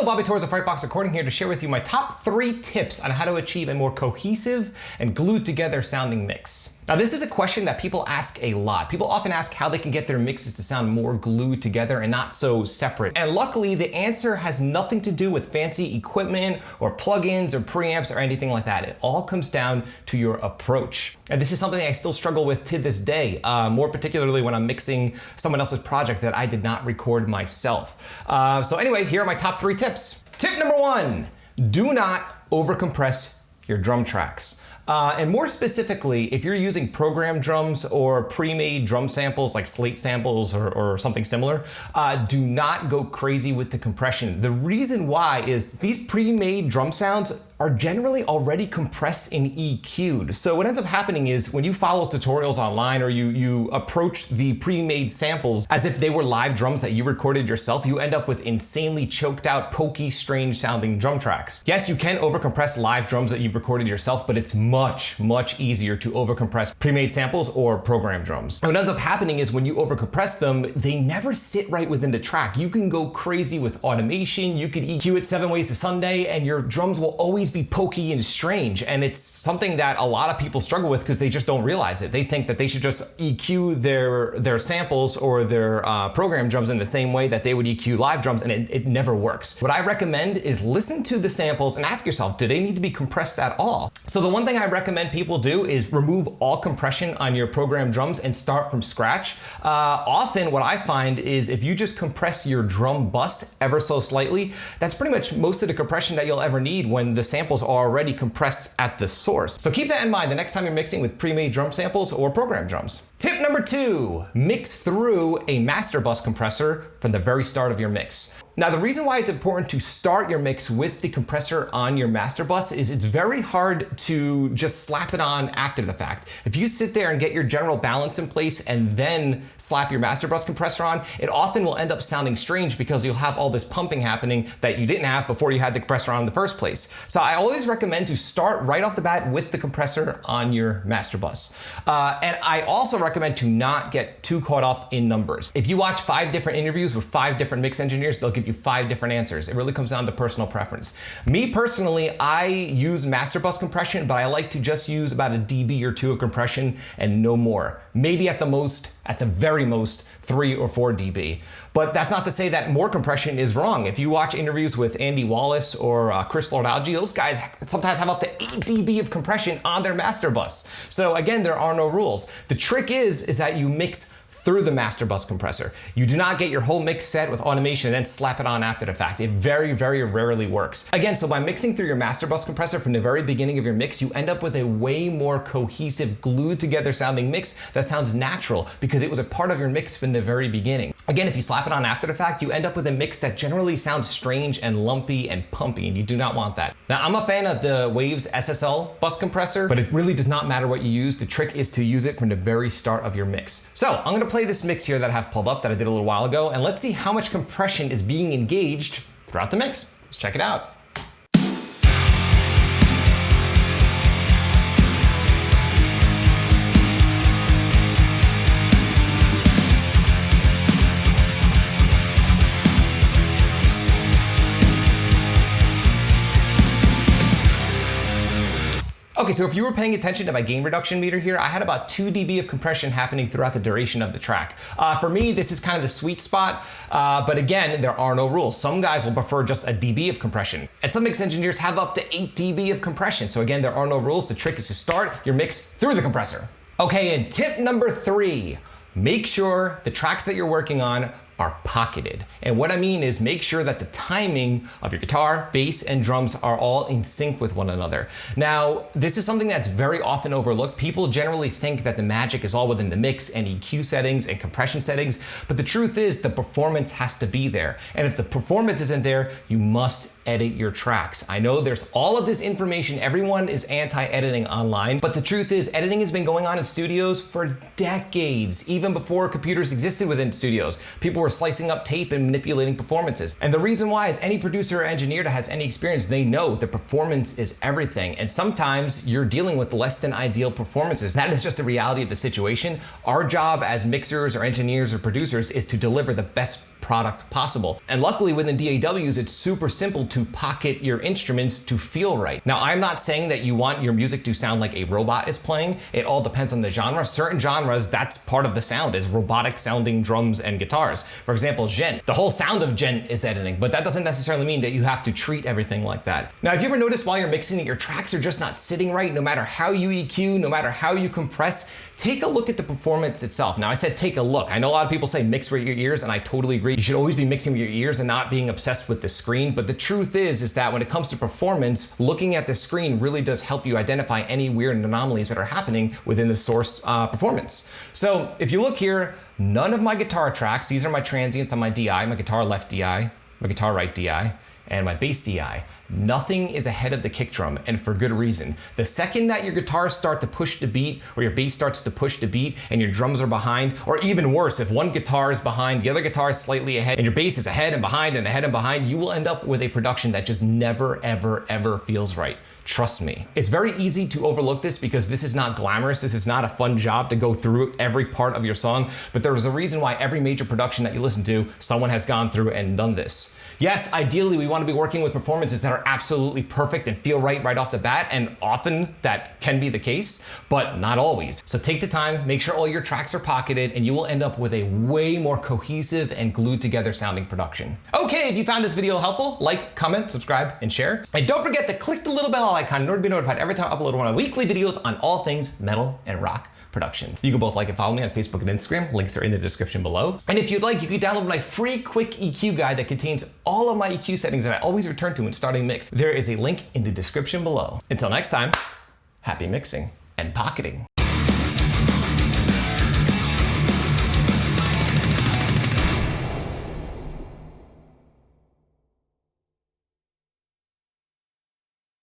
Bobby Torres of Frightbox Recording here to share with you my top 3 tips on how to achieve a more cohesive and glued together sounding mix. Now, this is a question that people ask a lot. People often ask how they can get their mixes to sound more glued together and not so separate. And luckily, the answer has nothing to do with fancy equipment or plugins or preamps or anything like that. It all comes down to your approach. And this is something I still struggle with to this day, more particularly when I'm mixing someone else's project that I did not record myself. So anyway, here are my top 3 tips. Tip number 1, do not overcompress your drum tracks. And more specifically, if you're using program drums or pre-made drum samples like slate samples or something similar, do not go crazy with the compression. The reason why is these pre-made drum sounds are generally already compressed and EQ'd. So what ends up happening is when you follow tutorials online or you approach the pre-made samples as if they were live drums that you recorded yourself, you end up with insanely choked out, pokey, strange sounding drum tracks. Yes, you can overcompress live drums that you've recorded yourself, but it's much easier to overcompress pre-made samples or program drums. And what ends up happening is when you overcompress them, they never sit right within the track. You can go crazy with automation, you can EQ it 7 ways to Sunday, and your drums will always be pokey and strange. And it's something that a lot of people struggle with because they just don't realize it. They think that they should just EQ their samples or their program drums in the same way that they would EQ live drums, and it never works. What I recommend is listen to the samples and ask yourself, do they need to be compressed at all? So the one thing I recommend people do is remove all compression on your program drums and start from scratch. Often what I find is if you just compress your drum bus ever so slightly, that's pretty much most of the compression that you'll ever need when the samples are already compressed at the source. So keep that in mind the next time you're mixing with pre-made drum samples or program drums. Tip number 2, mix through a master bus compressor from the very start of your mix. Now, the reason why it's important to start your mix with the compressor on your master bus is it's very hard to just slap it on after the fact. If you sit there and get your general balance in place and then slap your master bus compressor on, it often will end up sounding strange because you'll have all this pumping happening that you didn't have before you had the compressor on in the first place. So I always recommend to start right off the bat with the compressor on your master bus. And I also recommend to not get too caught up in numbers. If you watch 5 different interviews with 5 different mix engineers, they'll give you 5 different answers. It really comes down to personal preference. Me personally, I use master bus compression, but I like to just use about a dB or 2 of compression and no more. Maybe at the very most, 3 or 4 dB. But that's not to say that more compression is wrong. If you watch interviews with Andy Wallace or Chris Lord-Alge, those guys sometimes have up to 8 dB of compression on their master bus. So again, there are no rules. The trick is that you mix through the master bus compressor. You do not get your whole mix set with automation and then slap it on after the fact. It very rarely works. Again, so by mixing through your master bus compressor from the very beginning of your mix, you end up with a way more cohesive, glued together sounding mix that sounds natural because it was a part of your mix from the very beginning. Again, if you slap it on after the fact, you end up with a mix that generally sounds strange and lumpy and pumpy, and you do not want that. Now, I'm a fan of the Waves SSL bus compressor, but it really does not matter what you use. The trick is to use it from the very start of your mix. So I'm gonna play this mix here that I have pulled up that I did a little while ago, and let's see how much compression is being engaged throughout the mix. Let's check it out. Okay, so if you were paying attention to my gain reduction meter here, I had about 2 dB of compression happening throughout the duration of the track. For me, this is kind of the sweet spot, but again, there are no rules. Some guys will prefer just a dB of compression, and some mix engineers have up to 8 dB of compression. So again, there are no rules. The trick is to start your mix through the compressor. Okay, and tip number 3, make sure the tracks that you're working on are pocketed. And what I mean is make sure that the timing of your guitar, bass, and drums are all in sync with one another. Now, this is something that's very often overlooked. People generally think that the magic is all within the mix and EQ settings and compression settings, but the truth is the performance has to be there. And if the performance isn't there, you must edit your tracks. I know there's all of this information, everyone is anti-editing online, but the truth is editing has been going on in studios for decades, even before computers existed within studios. People are slicing up tape and manipulating performances. And the reason why is any producer or engineer that has any experience, they know that performance is everything. And sometimes you're dealing with less than ideal performances. That is just the reality of the situation. Our job as mixers or engineers or producers is to deliver the best product possible. And luckily within DAWs, it's super simple to pocket your instruments to feel right. Now, I'm not saying that you want your music to sound like a robot is playing. It all depends on the genre. Certain genres, that's part of the sound, is robotic sounding drums and guitars. For example, djent. The whole sound of djent is editing, but that doesn't necessarily mean that you have to treat everything like that. Now, if you ever notice while you're mixing that your tracks are just not sitting right, no matter how you EQ, no matter how you compress, take a look at the performance itself. Now, I said take a look. I know a lot of people say mix with your ears, and I totally agree. You should always be mixing with your ears and not being obsessed with the screen. But the truth is that when it comes to performance, looking at the screen really does help you identify any weird anomalies that are happening within the source performance. So if you look here, none of my guitar tracks, these are my transients on my DI, my guitar left DI, my guitar right DI, and my bass DI. Nothing is ahead of the kick drum, and for good reason. The second that your guitars start to push the beat, or your bass starts to push the beat, and your drums are behind, or even worse, if one guitar is behind, the other guitar is slightly ahead, and your bass is ahead and behind and ahead and behind, you will end up with a production that just never, ever, ever feels right. Trust me. It's very easy to overlook this because this is not glamorous. This is not a fun job to go through every part of your song, but there is a reason why every major production that you listen to, someone has gone through and done this. Yes, ideally we want to be working with performances that are absolutely perfect and feel right off the bat, and often that can be the case, but not always. So take the time, make sure all your tracks are pocketed, and you will end up with a way more cohesive and glued together sounding production. Okay, if you found this video helpful, like, comment, subscribe, and share. And don't forget to click the little bell icon in order to be notified every time I upload one of my weekly videos on all things metal and rock production. You can both like and follow me on Facebook and Instagram. Links are in the description below. And if you'd like, you can download my free quick EQ guide that contains all of my EQ settings that I always return to when starting a mix. There is a link in the description below. Until next time, happy mixing and pocketing.